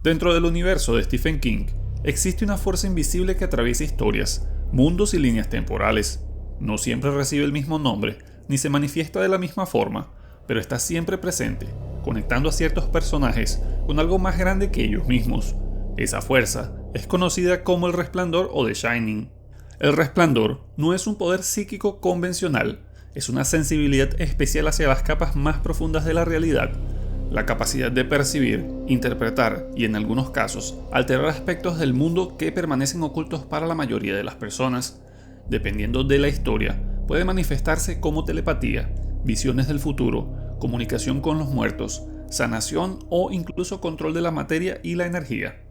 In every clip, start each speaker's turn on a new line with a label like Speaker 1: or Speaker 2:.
Speaker 1: Dentro del universo de Stephen King, existe una fuerza invisible que atraviesa historias, mundos y líneas temporales. No siempre recibe el mismo nombre, ni se manifiesta de la misma forma, pero está siempre presente, conectando a ciertos personajes con algo más grande que ellos mismos. Esa fuerza es conocida como el Resplandor o The Shining. El Resplandor no es un poder psíquico convencional, es una sensibilidad especial hacia las capas más profundas de la realidad. La capacidad de percibir, interpretar y en algunos casos alterar aspectos del mundo que permanecen ocultos para la mayoría de las personas. Dependiendo de la historia, puede manifestarse como telepatía, visiones del futuro, comunicación con los muertos, sanación o incluso control de la materia y la energía.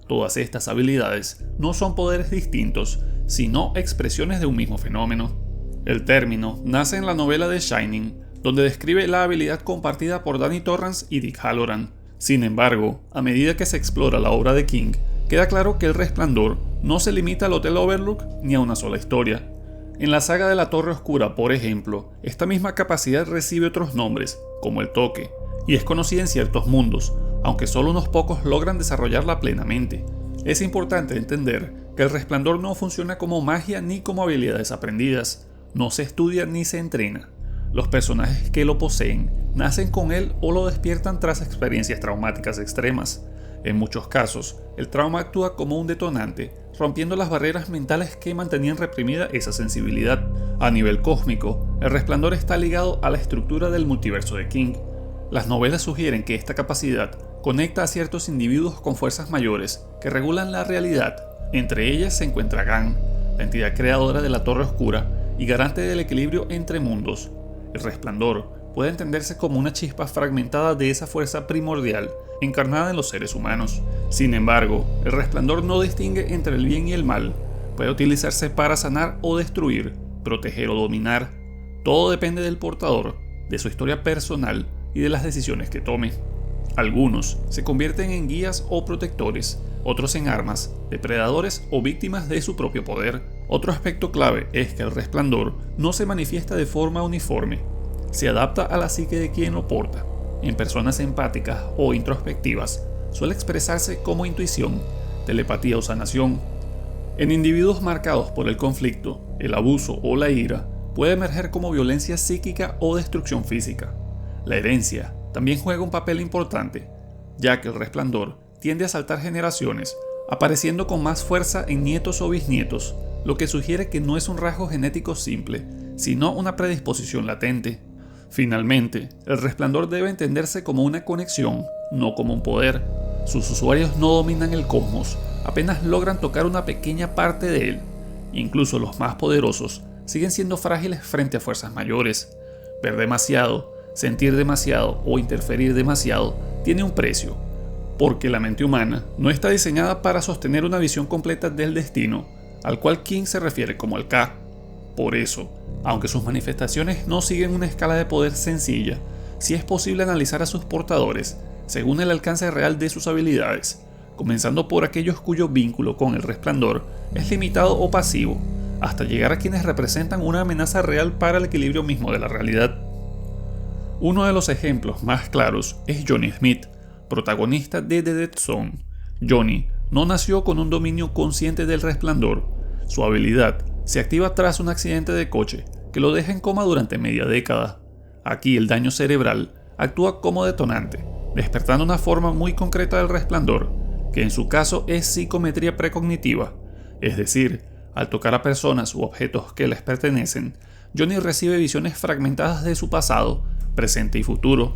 Speaker 1: Todas estas habilidades no son poderes distintos, sino expresiones de un mismo fenómeno. El término nace en la novela The Shining, donde describe la habilidad compartida por Danny Torrance y Dick Halloran. Sin embargo, a medida que se explora la obra de King, queda claro que el Resplandor no se limita al Hotel Overlook ni a una sola historia. En la saga de la Torre Oscura, por ejemplo, esta misma capacidad recibe otros nombres, como el Toque, y es conocida en ciertos mundos, aunque solo unos pocos logran desarrollarla plenamente. Es importante entender que el Resplandor no funciona como magia ni como habilidades aprendidas, no se estudia ni se entrena. Los personajes que lo poseen nacen con él o lo despiertan tras experiencias traumáticas extremas. En muchos casos, el trauma actúa como un detonante, rompiendo las barreras mentales que mantenían reprimida esa sensibilidad. A nivel cósmico, el Resplandor está ligado a la estructura del multiverso de King. Las novelas sugieren que esta capacidad conecta a ciertos individuos con fuerzas mayores que regulan la realidad. Entre ellas se encuentra Gan, la entidad creadora de la Torre Oscura y garante del equilibrio entre mundos. El Resplandor puede entenderse como una chispa fragmentada de esa fuerza primordial encarnada en los seres humanos. Sin embargo, el Resplandor no distingue entre el bien y el mal. Puede utilizarse para sanar o destruir, proteger o dominar. Todo depende del portador, de su historia personal y de las decisiones que tome. Algunos se convierten en guías o protectores, otros en armas, depredadores o víctimas de su propio poder. Otro aspecto clave es que el Resplandor no se manifiesta de forma uniforme. Se adapta a la psique de quien lo porta. En personas empáticas o introspectivas, suele expresarse como intuición, telepatía o sanación. En individuos marcados por el conflicto, el abuso o la ira, puede emerger como violencia psíquica o destrucción física. La herencia también juega un papel importante, ya que el Resplandor tiende a saltar generaciones, apareciendo con más fuerza en nietos o bisnietos, lo que sugiere que no es un rasgo genético simple, sino una predisposición latente. Finalmente, el Resplandor debe entenderse como una conexión, no como un poder. Sus usuarios no dominan el cosmos, apenas logran tocar una pequeña parte de él. Incluso los más poderosos siguen siendo frágiles frente a fuerzas mayores. Ver demasiado, sentir demasiado o interferir demasiado tiene un precio, porque la mente humana no está diseñada para sostener una visión completa del destino, al cual King se refiere como el K. Por eso, aunque sus manifestaciones no siguen una escala de poder sencilla, sí es posible analizar a sus portadores según el alcance real de sus habilidades, comenzando por aquellos cuyo vínculo con el Resplandor es limitado o pasivo, hasta llegar a quienes representan una amenaza real para el equilibrio mismo de la realidad. Uno de los ejemplos más claros es Johnny Smith, protagonista de The Dead Zone. Johnny no nació con un dominio consciente del Resplandor. Su habilidad se activa tras un accidente de coche que lo deja en coma durante media década. Aquí el daño cerebral actúa como detonante, despertando una forma muy concreta del Resplandor, que en su caso es psicometría precognitiva, es decir, al tocar a personas u objetos que les pertenecen, Johnny recibe visiones fragmentadas de su pasado, presente y futuro.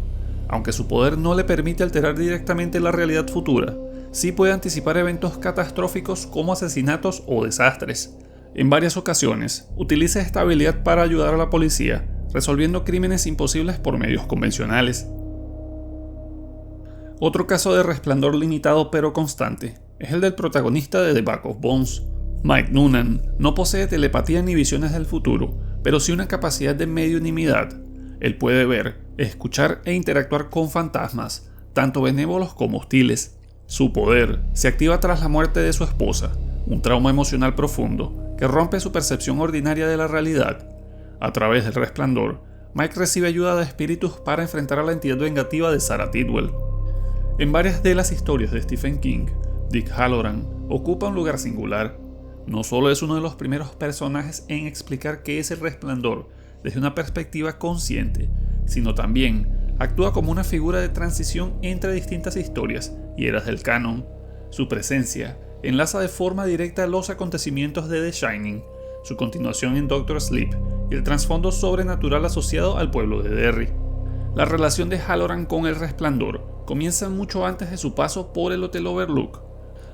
Speaker 1: Aunque su poder no le permite alterar directamente la realidad futura, sí puede anticipar eventos catastróficos como asesinatos o desastres. En varias ocasiones, utiliza esta habilidad para ayudar a la policía, resolviendo crímenes imposibles por medios convencionales. Otro caso de Resplandor limitado pero constante es el del protagonista de The Bag of Bones. Mike Noonan no posee telepatía ni visiones del futuro, pero sí una capacidad de mediunimidad. Él puede ver, escuchar e interactuar con fantasmas, tanto benévolos como hostiles. Su poder se activa tras la muerte de su esposa, un trauma emocional profundo que rompe su percepción ordinaria de la realidad. A través del Resplandor, Mike recibe ayuda de espíritus para enfrentar a la entidad vengativa de Sarah Tidwell. En varias de las historias de Stephen King, Dick Hallorann ocupa un lugar singular. No solo es uno de los primeros personajes en explicar qué es el resplandor desde una perspectiva consciente, sino también actúa como una figura de transición entre distintas historias y eras del canon. Su presencia enlaza de forma directa los acontecimientos de The Shining, su continuación en Doctor Sleep y el trasfondo sobrenatural asociado al pueblo de Derry. La relación de Hallorann con el resplandor comienza mucho antes de su paso por el Hotel Overlook.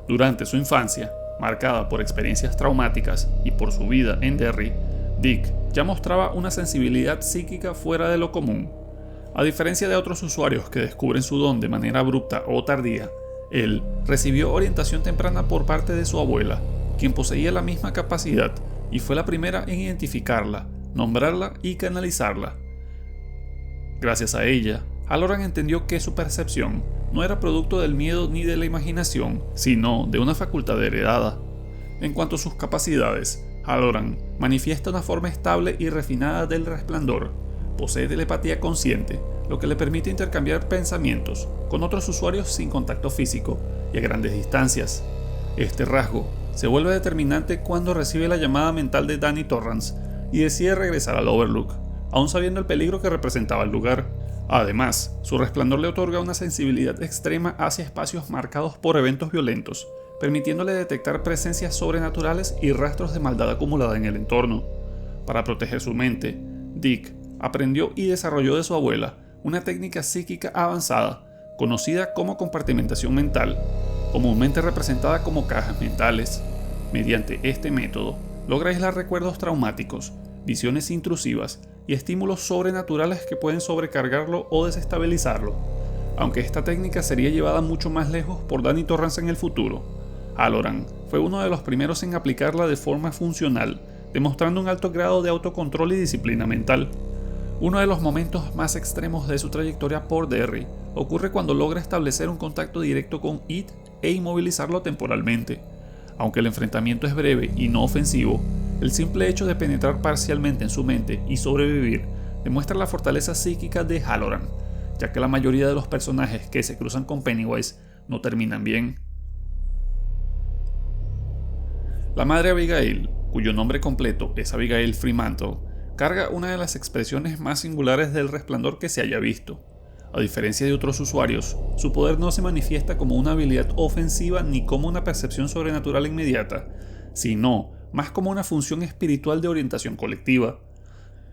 Speaker 1: Durante su infancia, marcada por experiencias traumáticas y por su vida en Derry, Dick ya mostraba una sensibilidad psíquica fuera de lo común. A diferencia de otros usuarios que descubren su don de manera abrupta o tardía, él recibió orientación temprana por parte de su abuela, quien poseía la misma capacidad y fue la primera en identificarla, nombrarla y canalizarla. Gracias a ella, Hallorann entendió que su percepción no era producto del miedo ni de la imaginación, sino de una facultad heredada. En cuanto a sus capacidades, Hallorann manifiesta una forma estable y refinada del resplandor, posee telepatía consciente, lo que le permite intercambiar pensamientos con otros usuarios sin contacto físico y a grandes distancias. Este rasgo se vuelve determinante cuando recibe la llamada mental de Danny Torrance y decide regresar al Overlook, aún sabiendo el peligro que representaba el lugar. Además, su resplandor le otorga una sensibilidad extrema hacia espacios marcados por eventos violentos, permitiéndole detectar presencias sobrenaturales y rastros de maldad acumulada en el entorno. Para proteger su mente, Dick aprendió y desarrolló de su abuela una técnica psíquica avanzada, conocida como compartimentación mental, comúnmente representada como cajas mentales. Mediante este método, logra aislar recuerdos traumáticos, visiones intrusivas y estímulos sobrenaturales que pueden sobrecargarlo o desestabilizarlo. Aunque esta técnica sería llevada mucho más lejos por Danny Torrance en el futuro, Hallorann fue uno de los primeros en aplicarla de forma funcional, demostrando un alto grado de autocontrol y disciplina mental. Uno de los momentos más extremos de su trayectoria por Derry ocurre cuando logra establecer un contacto directo con It e inmovilizarlo temporalmente. Aunque el enfrentamiento es breve y no ofensivo, el simple hecho de penetrar parcialmente en su mente y sobrevivir demuestra la fortaleza psíquica de Hallorann, ya que la mayoría de los personajes que se cruzan con Pennywise no terminan bien. La madre Abigail, cuyo nombre completo es Abigail Fremantle, carga una de las expresiones más singulares del resplandor que se haya visto. A diferencia de otros usuarios, su poder no se manifiesta como una habilidad ofensiva ni como una percepción sobrenatural inmediata, sino más como una función espiritual de orientación colectiva.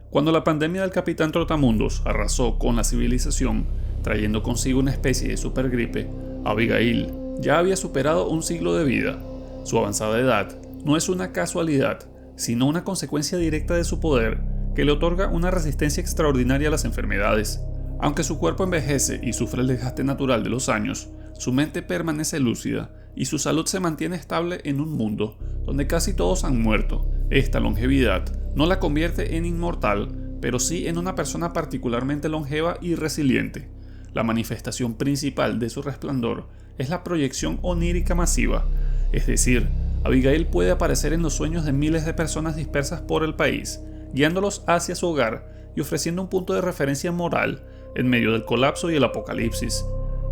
Speaker 1: Cuando la pandemia del Capitán Trotamundos arrasó con la civilización, trayendo consigo una especie de supergripe, Abigail ya había superado un siglo de vida. Su avanzada edad no es una casualidad, sino una consecuencia directa de su poder, que le otorga una resistencia extraordinaria a las enfermedades. Aunque su cuerpo envejece y sufre el desgaste natural de los años, su mente permanece lúcida y su salud se mantiene estable en un mundo donde casi todos han muerto. Esta longevidad no la convierte en inmortal, pero sí en una persona particularmente longeva y resiliente. La manifestación principal de su resplandor es la proyección onírica masiva, es decir, Abigail puede aparecer en los sueños de miles de personas dispersas por el país, guiándolos hacia su hogar y ofreciendo un punto de referencia moral en medio del colapso y el apocalipsis.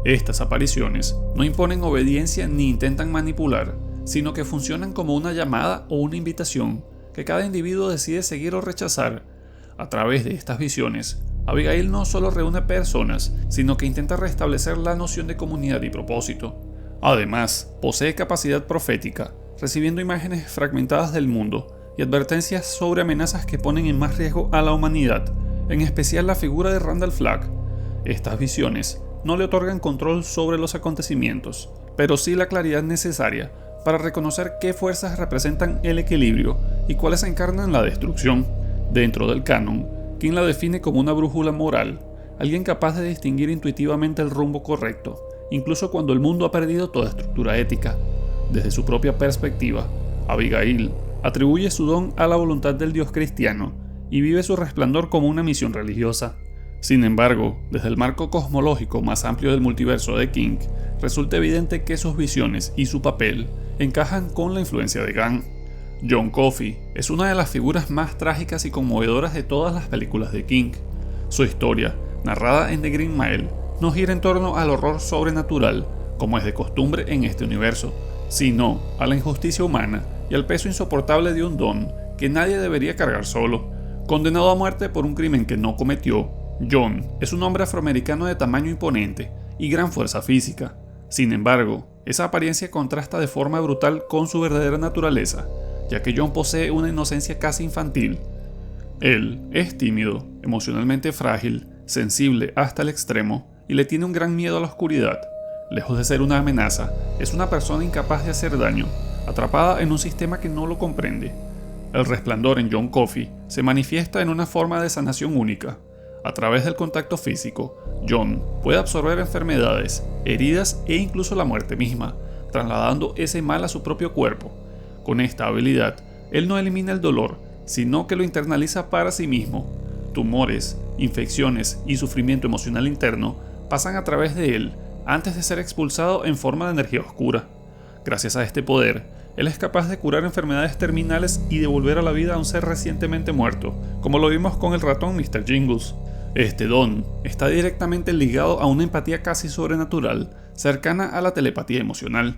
Speaker 1: Estas apariciones no imponen obediencia ni intentan manipular, sino que funcionan como una llamada o una invitación que cada individuo decide seguir o rechazar. A través de estas visiones, Abigail no solo reúne personas, sino que intenta restablecer la noción de comunidad y propósito. Además, posee capacidad profética, recibiendo imágenes fragmentadas del mundo y advertencias sobre amenazas que ponen en más riesgo a la humanidad, en especial la figura de Randall Flagg. Estas visiones no le otorgan control sobre los acontecimientos, pero sí la claridad necesaria para reconocer qué fuerzas representan el equilibrio y cuáles encarnan la destrucción. Dentro del canon, King la define como una brújula moral, alguien capaz de distinguir intuitivamente el rumbo correcto, incluso cuando el mundo ha perdido toda estructura ética. Desde su propia perspectiva, Abigail atribuye su don a la voluntad del Dios cristiano y vive su resplandor como una misión religiosa. Sin embargo, desde el marco cosmológico más amplio del multiverso de King, resulta evidente que sus visiones y su papel encajan con la influencia de Gunn. John Coffey es una de las figuras más trágicas y conmovedoras de todas las películas de King. Su historia, narrada en The Green Mile, no gira en torno al horror sobrenatural, como es de costumbre en este universo, sino a la injusticia humana y al peso insoportable de un don que nadie debería cargar solo. Condenado a muerte por un crimen que no cometió, John es un hombre afroamericano de tamaño imponente y gran fuerza física. Sin embargo, esa apariencia contrasta de forma brutal con su verdadera naturaleza, ya que John posee una inocencia casi infantil. Él es tímido, emocionalmente frágil, sensible hasta el extremo y le tiene un gran miedo a la oscuridad. Lejos de ser una amenaza, es una persona incapaz de hacer daño, atrapada en un sistema que no lo comprende. El resplandor en John Coffey se manifiesta en una forma de sanación única. A través del contacto físico, John puede absorber enfermedades, heridas e incluso la muerte misma, trasladando ese mal a su propio cuerpo. Con esta habilidad, él no elimina el dolor, sino que lo internaliza para sí mismo. Tumores, infecciones y sufrimiento emocional interno pasan a través de él antes de ser expulsado en forma de energía oscura. Gracias a este poder, él es capaz de curar enfermedades terminales y devolver a la vida a un ser recientemente muerto, como lo vimos con el ratón Mr. Jingles. Este don está directamente ligado a una empatía casi sobrenatural, cercana a la telepatía emocional.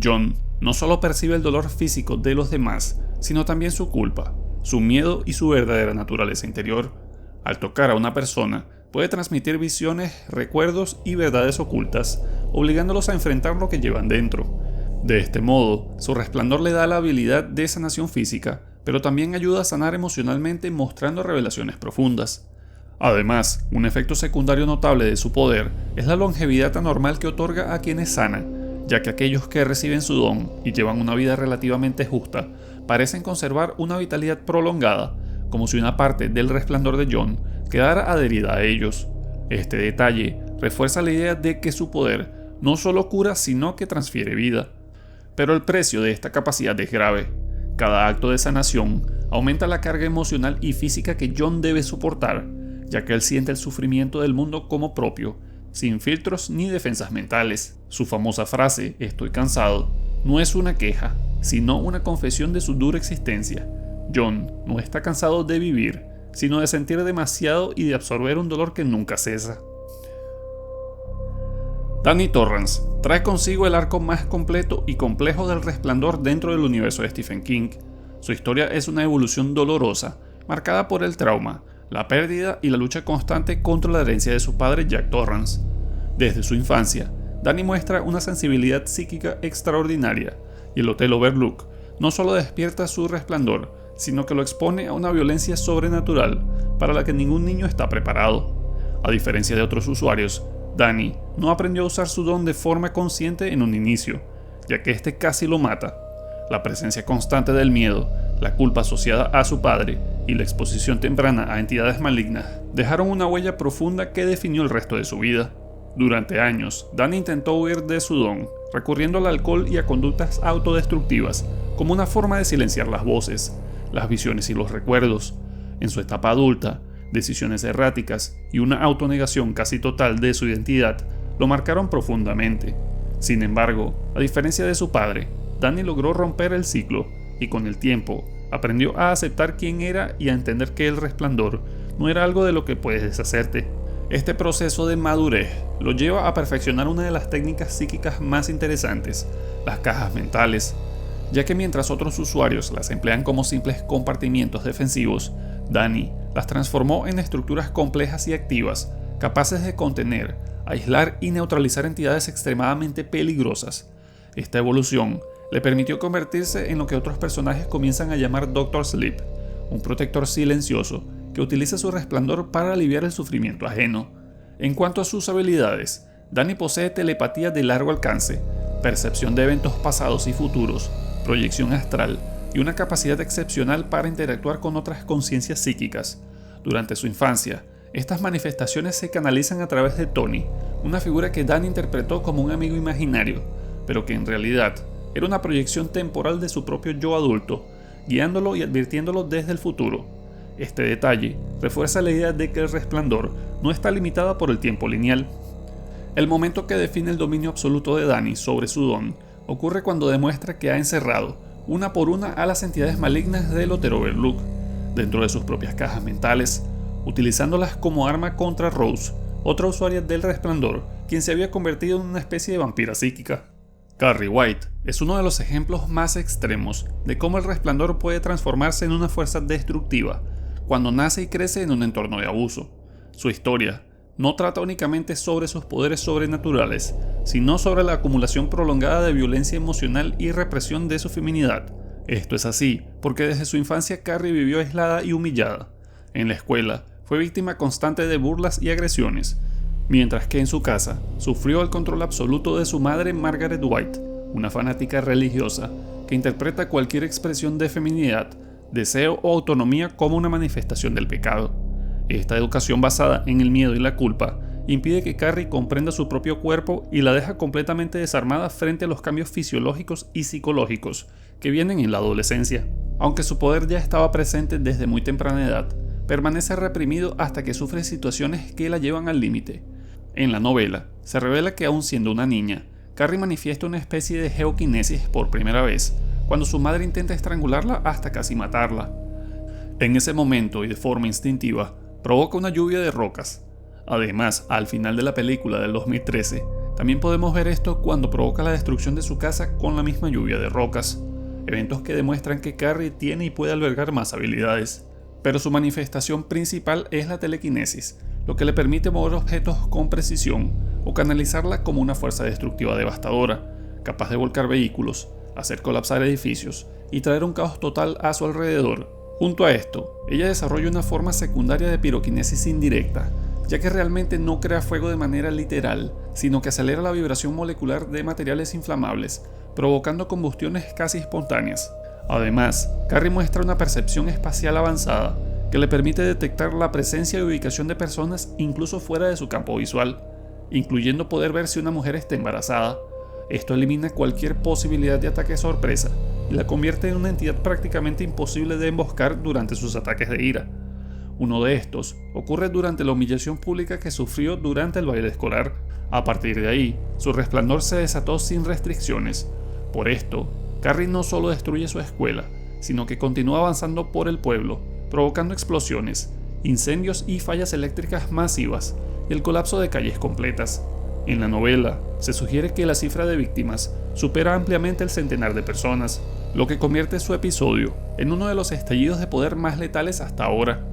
Speaker 1: John no solo percibe el dolor físico de los demás, sino también su culpa, su miedo y su verdadera naturaleza interior. Al tocar a una persona, puede transmitir visiones, recuerdos y verdades ocultas, obligándolos a enfrentar lo que llevan dentro. De este modo, su resplandor le da la habilidad de sanación física, pero también ayuda a sanar emocionalmente mostrando revelaciones profundas. Además, un efecto secundario notable de su poder es la longevidad anormal que otorga a quienes sanan, ya que aquellos que reciben su don y llevan una vida relativamente justa parecen conservar una vitalidad prolongada, como si una parte del resplandor de John quedara adherida a ellos. Este detalle refuerza la idea de que su poder no solo cura sino que transfiere vida. Pero el precio de esta capacidad es grave. Cada acto de sanación aumenta la carga emocional y física que John debe soportar, ya que él siente el sufrimiento del mundo como propio, sin filtros ni defensas mentales. Su famosa frase, "estoy cansado", no es una queja, sino una confesión de su dura existencia. John no está cansado de vivir, sino de sentir demasiado y de absorber un dolor que nunca cesa. Danny Torrance trae consigo el arco más completo y complejo del Resplandor dentro del universo de Stephen King. Su historia es una evolución dolorosa, marcada por el trauma, la pérdida y la lucha constante contra la herencia de su padre Jack Torrance. Desde su infancia, Danny muestra una sensibilidad psíquica extraordinaria, y el Hotel Overlook no solo despierta su resplandor, sino que lo expone a una violencia sobrenatural para la que ningún niño está preparado. A diferencia de otros usuarios, Danny no aprendió a usar su don de forma consciente en un inicio, ya que este casi lo mata. La presencia constante del miedo, la culpa asociada a su padre y la exposición temprana a entidades malignas dejaron una huella profunda que definió el resto de su vida. Durante años, Danny intentó huir de su don, recurriendo al alcohol y a conductas autodestructivas, como una forma de silenciar las voces, las visiones y los recuerdos. En su etapa adulta, decisiones erráticas y una autonegación casi total de su identidad lo marcaron profundamente. Sin embargo, a diferencia de su padre, Danny logró romper el ciclo y con el tiempo aprendió a aceptar quién era y a entender que el resplandor no era algo de lo que puedes deshacerte. Este proceso de madurez lo lleva a perfeccionar una de las técnicas psíquicas más interesantes, las cajas mentales, ya que mientras otros usuarios las emplean como simples compartimientos defensivos, Danny las transformó en estructuras complejas y activas, capaces de contener, aislar y neutralizar entidades extremadamente peligrosas. Esta evolución le permitió convertirse en lo que otros personajes comienzan a llamar Dr. Sleep, un protector silencioso que utiliza su resplandor para aliviar el sufrimiento ajeno. En cuanto a sus habilidades, Danny posee telepatía de largo alcance, percepción de eventos pasados y futuros, proyección astral y una capacidad excepcional para interactuar con otras conciencias psíquicas. Durante su infancia, estas manifestaciones se canalizan a través de Tony, una figura que Danny interpretó como un amigo imaginario, pero que en realidad era una proyección temporal de su propio yo adulto, guiándolo y advirtiéndolo desde el futuro. Este detalle refuerza la idea de que el resplandor no está limitada por el tiempo lineal. El momento que define el dominio absoluto de Danny sobre su don ocurre cuando demuestra que ha encerrado una por una a las entidades malignas del Hotel Overlook dentro de sus propias cajas mentales, utilizándolas como arma contra Rose, otra usuaria del Resplandor, quien se había convertido en una especie de vampira psíquica. Carrie White es uno de los ejemplos más extremos de cómo el Resplandor puede transformarse en una fuerza destructiva cuando nace y crece en un entorno de abuso. Su historia no trata únicamente sobre sus poderes sobrenaturales, sino sobre la acumulación prolongada de violencia emocional y represión de su feminidad. Esto es así porque desde su infancia Carrie vivió aislada y humillada. En la escuela fue víctima constante de burlas y agresiones, mientras que en su casa sufrió el control absoluto de su madre Margaret White, una fanática religiosa que interpreta cualquier expresión de feminidad, deseo o autonomía como una manifestación del pecado. Esta educación basada en el miedo y la culpa impide que Carrie comprenda su propio cuerpo y la deja completamente desarmada frente a los cambios fisiológicos y psicológicos que vienen en la adolescencia. Aunque su poder ya estaba presente desde muy temprana edad, permanece reprimido hasta que sufre situaciones que la llevan al límite. En la novela, se revela que aún siendo una niña, Carrie manifiesta una especie de geoquinesis por primera vez, cuando su madre intenta estrangularla hasta casi matarla. En ese momento y de forma instintiva, provoca una lluvia de rocas. Además, al final de la película del 2013, también podemos ver esto cuando provoca la destrucción de su casa con la misma lluvia de rocas, eventos que demuestran que Carrie tiene y puede albergar más habilidades. Pero su manifestación principal es la telequinesis, lo que le permite mover objetos con precisión o canalizarla como una fuerza destructiva devastadora, capaz de volcar vehículos, hacer colapsar edificios y traer un caos total a su alrededor. Junto a esto, ella desarrolla una forma secundaria de piroquinesis indirecta, ya que realmente no crea fuego de manera literal, sino que acelera la vibración molecular de materiales inflamables, provocando combustiones casi espontáneas. Además, Carrie muestra una percepción espacial avanzada, que le permite detectar la presencia y ubicación de personas incluso fuera de su campo visual, incluyendo poder ver si una mujer está embarazada. Esto elimina cualquier posibilidad de ataque sorpresa y la convierte en una entidad prácticamente imposible de emboscar durante sus ataques de ira. Uno de estos ocurre durante la humillación pública que sufrió durante el baile escolar. A partir de ahí, su resplandor se desató sin restricciones. Por esto, Carrie no solo destruye su escuela, sino que continúa avanzando por el pueblo, provocando explosiones, incendios y fallas eléctricas masivas, y el colapso de calles completas. En la novela, se sugiere que la cifra de víctimas supera ampliamente el centenar de personas, lo que convierte su episodio en uno de los estallidos de poder más letales hasta ahora.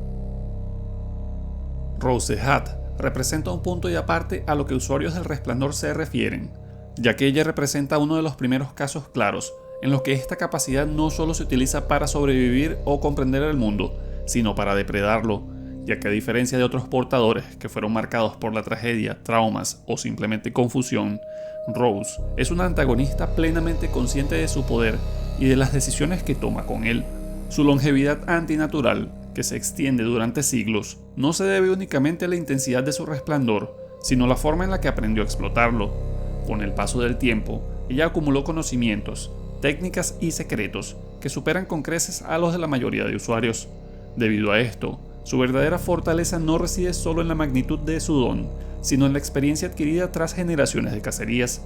Speaker 1: Rose the Hat representa un punto y aparte a lo que usuarios del Resplandor se refieren, ya que ella representa uno de los primeros casos claros en los que esta capacidad no solo se utiliza para sobrevivir o comprender el mundo, sino para depredarlo, ya que a diferencia de otros portadores que fueron marcados por la tragedia, traumas o simplemente confusión, Rose es una antagonista plenamente consciente de su poder y de las decisiones que toma con él. Su longevidad antinatural, que se extiende durante siglos, no se debe únicamente a la intensidad de su resplandor, sino a la forma en la que aprendió a explotarlo. Con el paso del tiempo, ella acumuló conocimientos, técnicas y secretos que superan con creces a los de la mayoría de usuarios. Debido a esto, su verdadera fortaleza no reside solo en la magnitud de su don, sino en la experiencia adquirida tras generaciones de cacerías,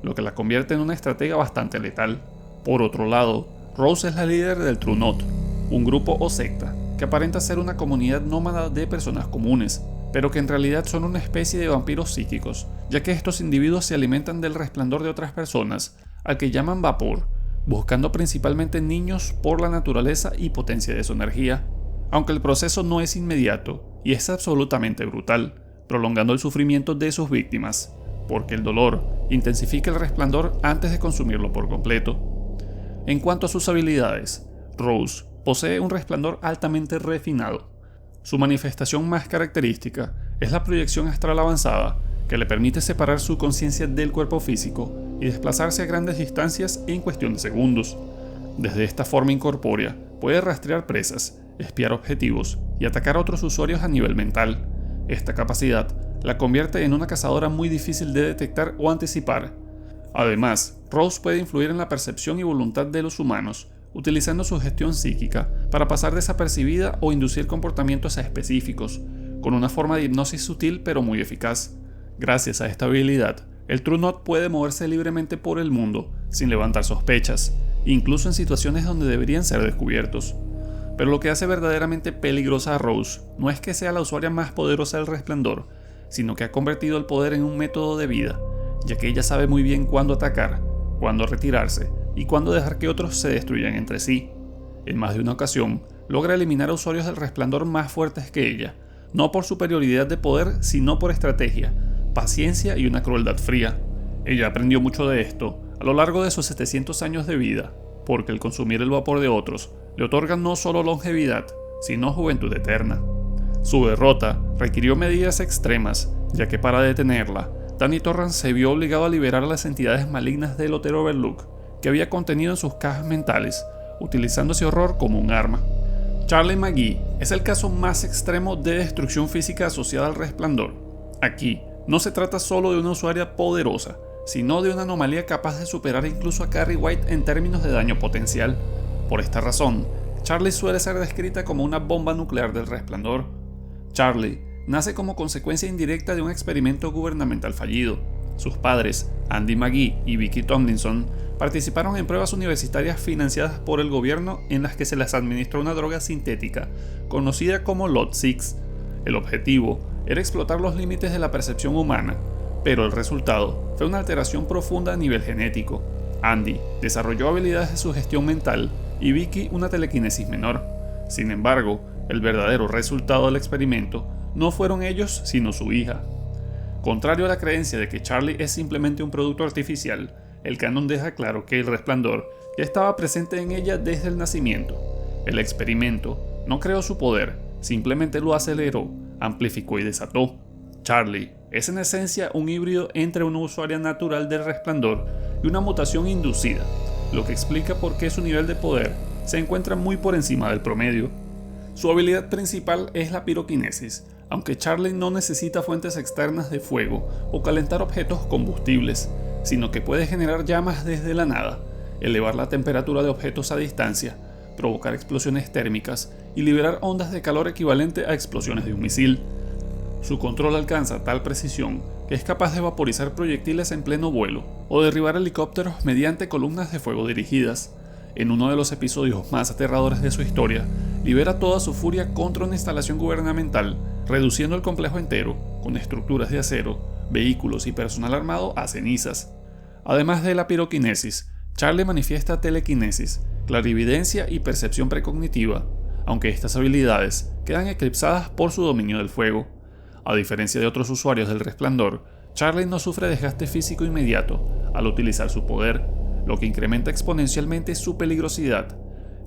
Speaker 1: lo que la convierte en una estratega bastante letal. Por otro lado, Rose es la líder del True Knot, un grupo o secta que aparenta ser una comunidad nómada de personas comunes, pero que en realidad son una especie de vampiros psíquicos, ya que estos individuos se alimentan del resplandor de otras personas, al que llaman vapor, buscando principalmente niños por la naturaleza y potencia de su energía. Aunque el proceso no es inmediato y es absolutamente brutal, prolongando el sufrimiento de sus víctimas, porque el dolor intensifica el resplandor antes de consumirlo por completo. En cuanto a sus habilidades, Rose posee un resplandor altamente refinado. Su manifestación más característica es la proyección astral avanzada, que le permite separar su conciencia del cuerpo físico y desplazarse a grandes distancias en cuestión de segundos. Desde esta forma incorpórea, puede rastrear presas, espiar objetivos y atacar a otros usuarios a nivel mental. Esta capacidad la convierte en una cazadora muy difícil de detectar o anticipar. Además, Rose puede influir en la percepción y voluntad de los humanos, utilizando su gestión psíquica para pasar desapercibida o inducir comportamientos específicos, con una forma de hipnosis sutil pero muy eficaz. Gracias a esta habilidad, el True Knot puede moverse libremente por el mundo, sin levantar sospechas, incluso en situaciones donde deberían ser descubiertos. Pero lo que hace verdaderamente peligrosa a Rose no es que sea la usuaria más poderosa del Resplandor, sino que ha convertido el poder en un método de vida, ya que ella sabe muy bien cuándo atacar, cuándo retirarse y cuándo dejar que otros se destruyan entre sí. En más de una ocasión, logra eliminar a usuarios del Resplandor más fuertes que ella, no por superioridad de poder, sino por estrategia, paciencia y una crueldad fría. Ella aprendió mucho de esto a lo largo de sus 700 años de vida, porque el consumir el vapor de otros le otorga no solo longevidad, sino juventud eterna. Su derrota requirió medidas extremas, ya que para detenerla, Danny Torrance se vio obligado a liberar a las entidades malignas del Hotel Overlook, que había contenido en sus cajas mentales, utilizando ese horror como un arma. Charlie McGee es el caso más extremo de destrucción física asociada al Resplandor. Aquí, no se trata solo de una usuaria poderosa, sino de una anomalía capaz de superar incluso a Carrie White en términos de daño potencial. Por esta razón, Charlie suele ser descrita como una bomba nuclear del Resplandor. Charlie nace como consecuencia indirecta de un experimento gubernamental fallido. Sus padres, Andy McGee y Vicky Tomlinson, participaron en pruebas universitarias financiadas por el gobierno en las que se les administró una droga sintética, conocida como Lot-6. El objetivo era explotar los límites de la percepción humana, pero el resultado fue una alteración profunda a nivel genético. Andy desarrolló habilidades de sugestión mental y Vicky una telequinesis menor. Sin embargo, el verdadero resultado del experimento no fueron ellos, sino su hija. Contrario a la creencia de que Charlie es simplemente un producto artificial, el canon deja claro que el Resplandor ya estaba presente en ella desde el nacimiento. El experimento no creó su poder, simplemente lo aceleró, amplificó y desató. Charlie es en esencia un híbrido entre una usuaria natural del Resplandor y una mutación inducida, lo que explica por qué su nivel de poder se encuentra muy por encima del promedio. Su habilidad principal es la piroquinesis, aunque Charlie no necesita fuentes externas de fuego o calentar objetos combustibles, sino que puede generar llamas desde la nada, elevar la temperatura de objetos a distancia, provocar explosiones térmicas y liberar ondas de calor equivalente a explosiones de un misil. Su control alcanza tal precisión que es capaz de vaporizar proyectiles en pleno vuelo o derribar helicópteros mediante columnas de fuego dirigidas. En uno de los episodios más aterradores de su historia, libera toda su furia contra una instalación gubernamental, reduciendo el complejo entero, con estructuras de acero, vehículos y personal armado a cenizas. Además de la piroquinesis, Charlie manifiesta telequinesis, clarividencia y percepción precognitiva, aunque estas habilidades quedan eclipsadas por su dominio del fuego. A diferencia de otros usuarios del Resplandor, Charlie no sufre desgaste físico inmediato al utilizar su poder, lo que incrementa exponencialmente su peligrosidad.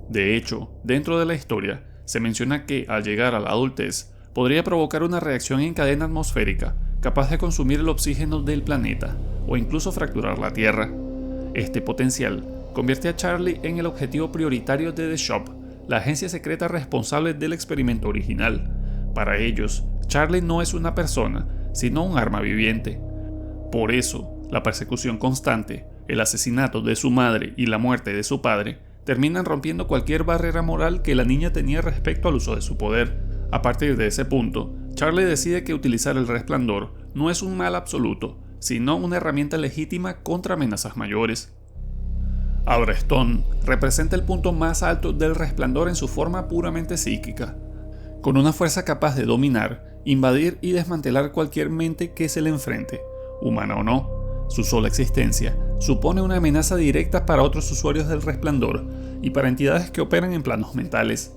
Speaker 1: De hecho, dentro de la historia, se menciona que al llegar a la adultez, podría provocar una reacción en cadena atmosférica, capaz de consumir el oxígeno del planeta, o incluso fracturar la Tierra. Este potencial convierte a Charlie en el objetivo prioritario de The Shop, la agencia secreta responsable del experimento original. Para ellos, Charlie no es una persona, sino un arma viviente. Por eso, la persecución constante, el asesinato de su madre y la muerte de su padre terminan rompiendo cualquier barrera moral que la niña tenía respecto al uso de su poder. A partir de ese punto, Charlie decide que utilizar el Resplandor no es un mal absoluto, sino una herramienta legítima contra amenazas mayores. Abra Stone representa el punto más alto del Resplandor en su forma puramente psíquica, con una fuerza capaz de dominar, invadir y desmantelar cualquier mente que se le enfrente, humana o no. Su sola existencia supone una amenaza directa para otros usuarios del Resplandor y para entidades que operan en planos mentales.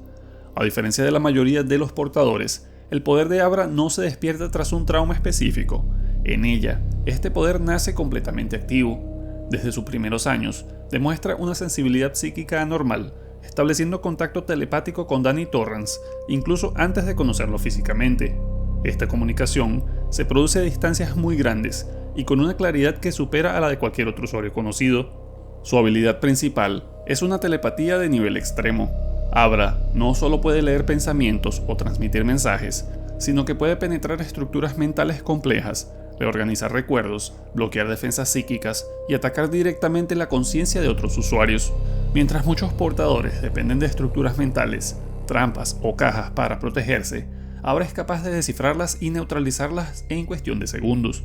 Speaker 1: A diferencia de la mayoría de los portadores, el poder de Abra no se despierta tras un trauma específico. En ella, este poder nace completamente activo. Desde sus primeros años, demuestra una sensibilidad psíquica anormal, estableciendo contacto telepático con Danny Torrance, incluso antes de conocerlo físicamente. Esta comunicación se produce a distancias muy grandes y con una claridad que supera a la de cualquier otro usuario conocido. Su habilidad principal es una telepatía de nivel extremo. Abra no solo puede leer pensamientos o transmitir mensajes, sino que puede penetrar estructuras mentales complejas, reorganizar recuerdos, bloquear defensas psíquicas y atacar directamente la conciencia de otros usuarios. Mientras muchos portadores dependen de estructuras mentales, trampas o cajas para protegerse, Abra es capaz de descifrarlas y neutralizarlas en cuestión de segundos,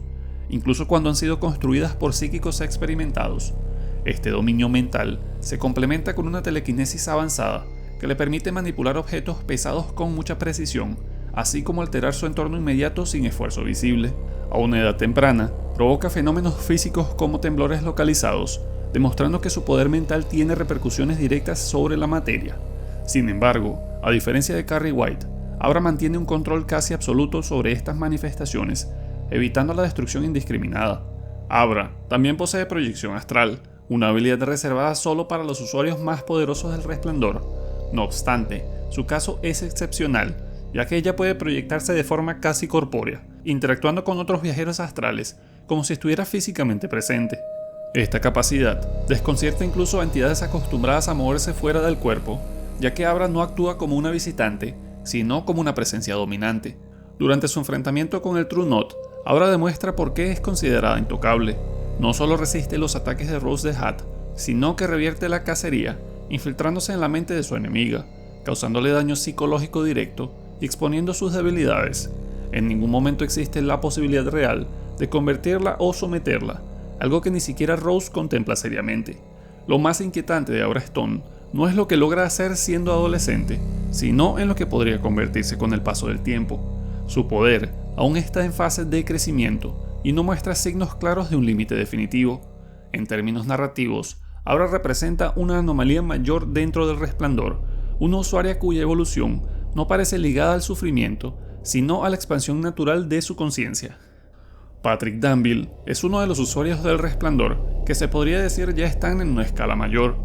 Speaker 1: incluso cuando han sido construidas por psíquicos experimentados. Este dominio mental se complementa con una telequinesis avanzada que le permite manipular objetos pesados con mucha precisión, así como alterar su entorno inmediato sin esfuerzo visible. A una edad temprana, provoca fenómenos físicos como temblores localizados, demostrando que su poder mental tiene repercusiones directas sobre la materia. Sin embargo, a diferencia de Carrie White, Abra mantiene un control casi absoluto sobre estas manifestaciones, evitando la destrucción indiscriminada. Abra también posee proyección astral, una habilidad reservada solo para los usuarios más poderosos del Resplandor. No obstante, su caso es excepcional, ya que ella puede proyectarse de forma casi corpórea, interactuando con otros viajeros astrales, como si estuviera físicamente presente. Esta capacidad desconcierta incluso a entidades acostumbradas a moverse fuera del cuerpo, ya que Abra no actúa como una visitante, sino como una presencia dominante. Durante su enfrentamiento con el True Knot, Abra demuestra por qué es considerada intocable. No solo resiste los ataques de Rose the Hat, sino que revierte la cacería, infiltrándose en la mente de su enemiga, causándole daño psicológico directo y exponiendo sus debilidades. En ningún momento existe la posibilidad real de convertirla o someterla, algo que ni siquiera Rose contempla seriamente. Lo más inquietante de Abra Stone no es lo que logra hacer siendo adolescente, sino en lo que podría convertirse con el paso del tiempo. Su poder aún está en fase de crecimiento y no muestra signos claros de un límite definitivo. En términos narrativos, Abra representa una anomalía mayor dentro del Resplandor, una usuaria cuya evolución no parece ligada al sufrimiento, sino a la expansión natural de su conciencia. Patrick Danville es uno de los usuarios del Resplandor que se podría decir ya están en una escala mayor.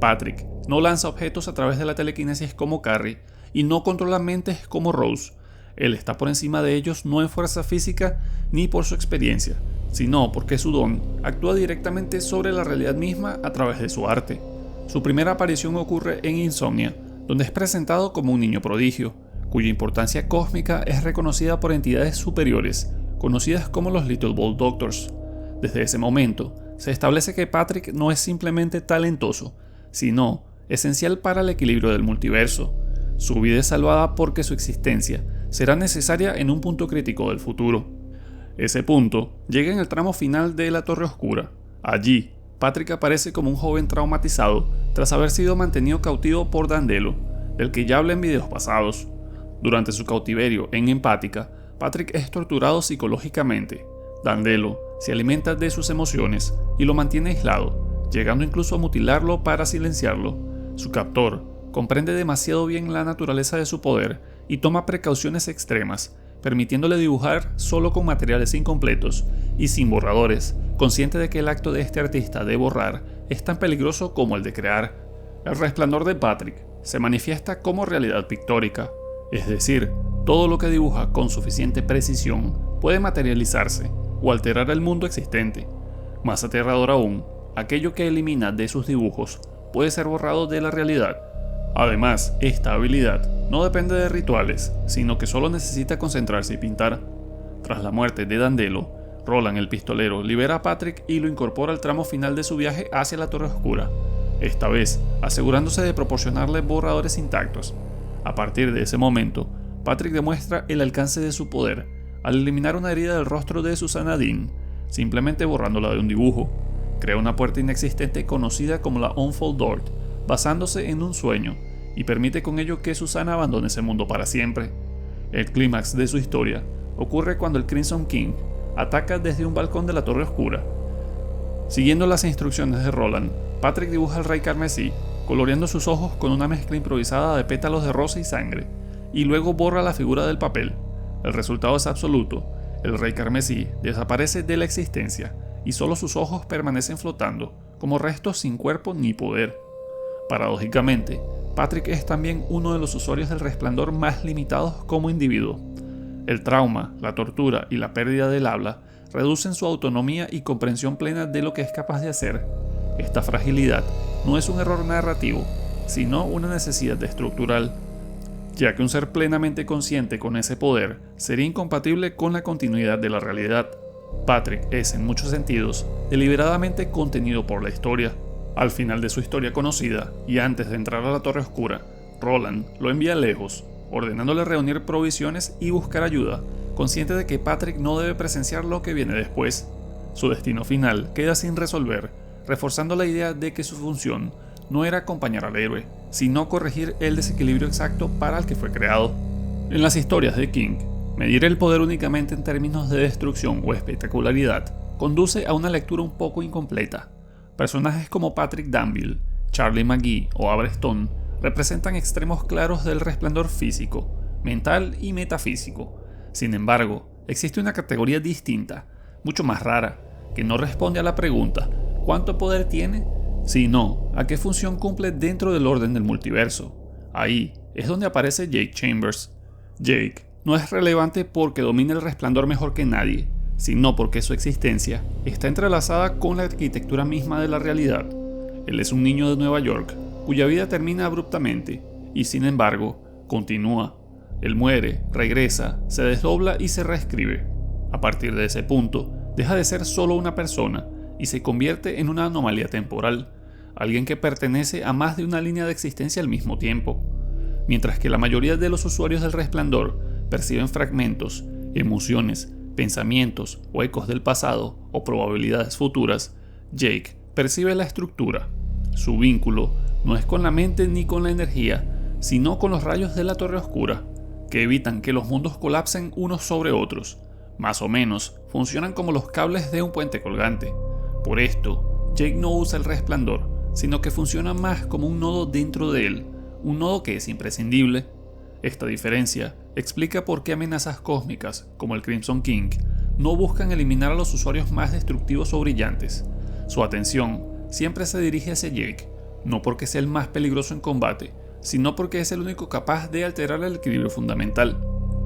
Speaker 1: Patrick no lanza objetos a través de la telequinesis como Carrie y no controla mentes como Rose. Él está por encima de ellos no en fuerza física ni por su experiencia, sino porque su don actúa directamente sobre la realidad misma a través de su arte. Su primera aparición ocurre en Insomnia, donde es presentado como un niño prodigio, cuya importancia cósmica es reconocida por entidades superiores, conocidas como los Little Ball Doctors. Desde ese momento, se establece que Patrick no es simplemente talentoso, sino esencial para el equilibrio del multiverso. Su vida es salvada porque su existencia será necesaria en un punto crítico del futuro. Ese punto llega en el tramo final de La Torre Oscura. Allí, Patrick aparece como un joven traumatizado tras haber sido mantenido cautivo por Dandelo, del que ya hablé en videos pasados. Durante su cautiverio en Empática, Patrick es torturado psicológicamente. Dandelo se alimenta de sus emociones y lo mantiene aislado, llegando incluso a mutilarlo para silenciarlo. Su captor comprende demasiado bien la naturaleza de su poder y toma precauciones extremas, permitiéndole dibujar solo con materiales incompletos y sin borradores, consciente de que el acto de este artista de borrar es tan peligroso como el de crear. El Resplandor de Patrick se manifiesta como realidad pictórica, es decir, todo lo que dibuja con suficiente precisión puede materializarse o alterar el mundo existente. Más aterrador aún, aquello que elimina de sus dibujos puede ser borrado de la realidad. Además, esta habilidad no depende de rituales, sino que solo necesita concentrarse y pintar. Tras la muerte de Dandelo, Roland el pistolero libera a Patrick y lo incorpora al tramo final de su viaje hacia la Torre Oscura, esta vez asegurándose de proporcionarle borradores intactos. A partir de ese momento, Patrick demuestra el alcance de su poder al eliminar una herida del rostro de Susana Dean, simplemente borrándola de un dibujo. Crea una puerta inexistente conocida como la Unfold Door, basándose en un sueño, y permite con ello que Susana abandone ese mundo para siempre. El clímax de su historia ocurre cuando el Crimson King ataca desde un balcón de la Torre Oscura. Siguiendo las instrucciones de Roland, Patrick dibuja al Rey Carmesí, coloreando sus ojos con una mezcla improvisada de pétalos de rosa y sangre, y luego borra la figura del papel. El resultado es absoluto: el Rey Carmesí desaparece de la existencia, y solo sus ojos permanecen flotando, como restos sin cuerpo ni poder. Paradójicamente, Patrick es también uno de los usuarios del Resplandor más limitados como individuo. El trauma, la tortura y la pérdida del habla reducen su autonomía y comprensión plena de lo que es capaz de hacer. Esta fragilidad no es un error narrativo, sino una necesidad estructural, ya que un ser plenamente consciente con ese poder sería incompatible con la continuidad de la realidad. Patrick es, en muchos sentidos, deliberadamente contenido por la historia. Al final de su historia conocida, y antes de entrar a la Torre Oscura, Roland lo envía lejos, ordenándole reunir provisiones y buscar ayuda, consciente de que Patrick no debe presenciar lo que viene después. Su destino final queda sin resolver, reforzando la idea de que su función no era acompañar al héroe, sino corregir el desequilibrio exacto para el que fue creado. En las historias de King, medir el poder únicamente en términos de destrucción o espectacularidad conduce a una lectura un poco incompleta. Personajes como Patrick Danville, Charlie McGee o Abra Stone representan extremos claros del resplandor físico, mental y metafísico. Sin embargo, existe una categoría distinta, mucho más rara, que no responde a la pregunta ¿cuánto poder tiene?, sino a qué función cumple dentro del orden del multiverso. Ahí es donde aparece Jake Chambers. Jake no es relevante porque domina el resplandor mejor que nadie, sino porque su existencia está entrelazada con la arquitectura misma de la realidad. Él es un niño de Nueva York, cuya vida termina abruptamente, y sin embargo, continúa. Él muere, regresa, se desdobla y se reescribe. A partir de ese punto, deja de ser solo una persona y se convierte en una anomalía temporal, alguien que pertenece a más de una línea de existencia al mismo tiempo. Mientras que la mayoría de los usuarios del Resplandor perciben fragmentos, emociones, pensamientos o ecos del pasado o probabilidades futuras, Jake percibe la estructura. Su vínculo no es con la mente ni con la energía, sino con los rayos de la Torre Oscura, que evitan que los mundos colapsen unos sobre otros. Más o menos, funcionan como los cables de un puente colgante. Por esto, Jake no usa el resplandor, sino que funciona más como un nodo dentro de él, un nodo que es imprescindible. Esta diferencia explica por qué amenazas cósmicas, como el Crimson King, no buscan eliminar a los usuarios más destructivos o brillantes. Su atención siempre se dirige hacia Jake, no porque sea el más peligroso en combate, sino porque es el único capaz de alterar el equilibrio fundamental.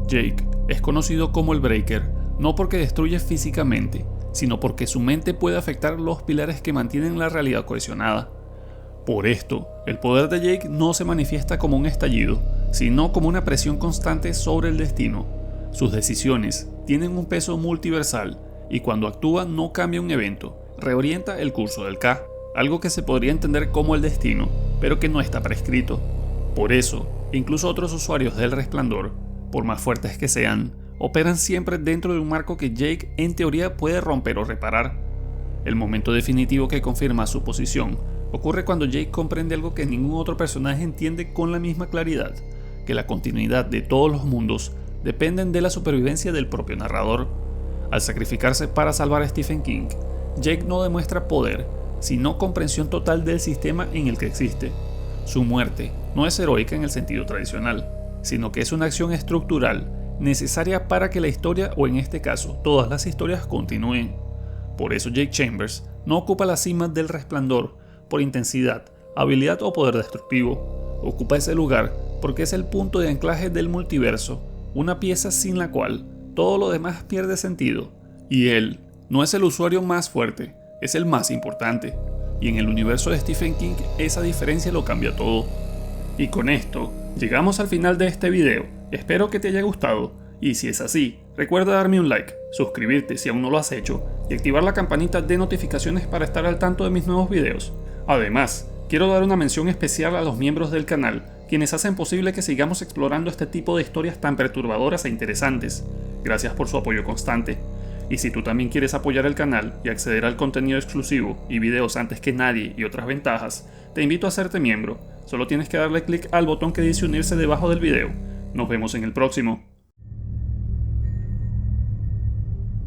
Speaker 1: Jake es conocido como el Breaker, no porque destruye físicamente, sino porque su mente puede afectar los pilares que mantienen la realidad cohesionada. Por esto, el poder de Jake no se manifiesta como un estallido, sino como una presión constante sobre el destino. Sus decisiones tienen un peso multiversal y cuando actúa no cambia un evento, reorienta el curso del K, algo que se podría entender como el destino, pero que no está prescrito. Por eso, incluso otros usuarios del Resplandor, por más fuertes que sean, operan siempre dentro de un marco que Jake en teoría puede romper o reparar. El momento definitivo que confirma su posición ocurre cuando Jake comprende algo que ningún otro personaje entiende con la misma claridad, que la continuidad de todos los mundos dependen de la supervivencia del propio narrador. Al sacrificarse para salvar a Stephen King, Jake no demuestra poder, sino comprensión total del sistema en el que existe. Su muerte no es heroica en el sentido tradicional, sino que es una acción estructural necesaria para que la historia, o en este caso, todas las historias continúen. Por eso Jake Chambers no ocupa la cima del Resplandor por intensidad, habilidad o poder destructivo. Ocupa ese lugar porque es el punto de anclaje del multiverso, una pieza sin la cual todo lo demás pierde sentido. Y él no es el usuario más fuerte, es el más importante. Y en el universo de Stephen King esa diferencia lo cambia todo. Y con esto llegamos al final de este video. Espero que te haya gustado y si es así, recuerda darme un like, suscribirte si aún no lo has hecho y activar la campanita de notificaciones para estar al tanto de mis nuevos videos. Además, quiero dar una mención especial a los miembros del canal, quienes hacen posible que sigamos explorando este tipo de historias tan perturbadoras e interesantes. Gracias por su apoyo constante. Y si tú también quieres apoyar el canal y acceder al contenido exclusivo y videos antes que nadie y otras ventajas, te invito a hacerte miembro. Solo tienes que darle clic al botón que dice unirse debajo del video. Nos vemos en el próximo.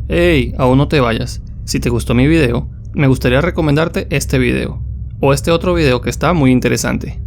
Speaker 2: Hey, aún no te vayas. Si te gustó mi video, me gustaría recomendarte este video, o este otro video que está muy interesante.